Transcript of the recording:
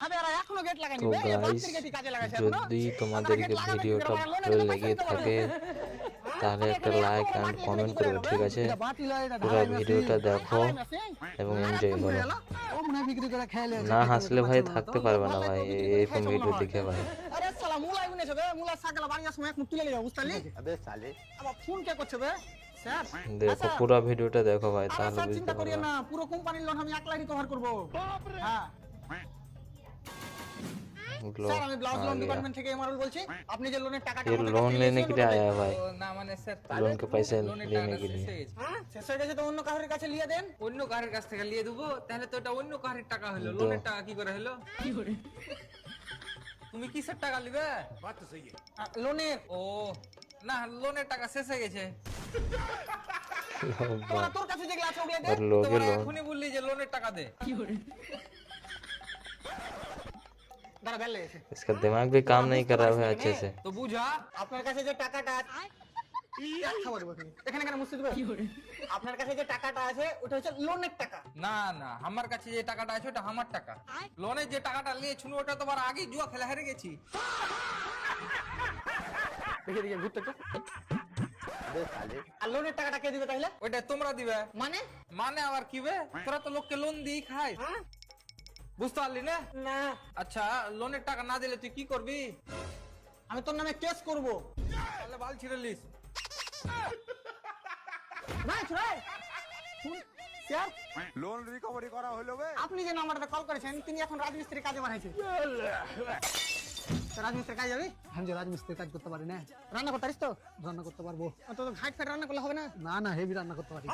তো গাইস, যদি তোমাদেরকে ভিডিওটা ভালো লেগে থাকে তাহলে একটা লাইক এন্ড কমেন্ট করবে, ঠিক আছে? পুরো ভিডিওটা দেখো এবং এনজয় করো। না হাসলে ভাই থাকতে পারবে না ভাই এরকম ভিডিও দেখে ভাই। আরে শালা মুলাই বনেছে বে, মুলা সাকালা বাড়ির সময় এক মুখ তুলে লিয়া বুঝতালি? अबे साले আবার ফোন কে করছে বে? স্যার দেখো পুরো ভিডিওটা দেখো ভাই, তাহলে স্যার বুঝতে চিন্তা করিয়ে পারবে। না, পুরো কোম্পানির লোন আমি একলাই রিকভার করব। হ্যাঁ স্যার, আমি ব্লাউজ লোন ডিপার্টমেंट থেকে এমআরএল বলছি। আপনি যে লোনের টাকাটা ये আমাদের लोन কাছে लेने के लिए आया है भाई, না মানে স্যার लोन के पैसे लेने के लिए। হ্যাঁ শেষ হয়ে গেছে তো অন্য কারোর কাছে নিয়ে দেন। অন্য কারের কাছ থেকে নিয়ে দেবো, তাহলে তো এটা অন্য কারের টাকা হলো। লোনের টাকা কি করে হলো? তুমি কিসের টাকা নিবে? লোনের ও না, লোনের টাকা শেষ হয়ে গেছে। তোরা তোর কাছে যেগুলো আছে ওগুলো দে। और लोगे তোমরা लोन এখনই বললি যে লোনের টাকা দে। দাঁড়া বেল লেগেছে। इसका दिमाग भी काम नहीं कर रहा है अच्छे से। তো বুঝা, আপনার কাছে যে টাকাটা আছে খাবার দেবো তুমি। এখানে কেন মুছতে দেবে? আপনার কাছে যে টাকাটা আছে ওটা হচ্ছে লোনের টাকা। না না, আমার কাছে যে টাকাটা আছে ওটা আমার টাকা। লোনের যে টাকাটা নিয়েছিল ওটা তোমার আগেই জুয়া খেলা হেরে গেছি। দেখে দেখে ঘুরতে তো। अबे साले আর লোনের টাকাটা কে দিবে তাহলে? ওইটা তোমরা দিবে। মানে মানে আবার কি বে? তোরা তো লোককে লোন দিয়ে খায়, বুঝতে পারলি না? না, আচ্ছা, লোনের টাকা না দিলে তুই কি করবি? আমি তোর নামে কেস করব। তাহলে বাল ছিঁড়ে লিস। ভাই ছড়াই স্যার, लोन रिकवरी करा হলো বে আপনি যে নাম্বারটা কল করেছেন তিনি এখন রাজমিস্ত্রি কাজে বাড়াইছে। রাজমিস্ত্রি কাজ যাবি? আমি যে রাজমিস্ত্রি কাজ করতে পারি না, রান্না করতে পারিস তো? রান্না করতে পারবো। তো ঘাট ফেট রান্না করলে হবে না? না না, হেভি রান্না করতে পারি।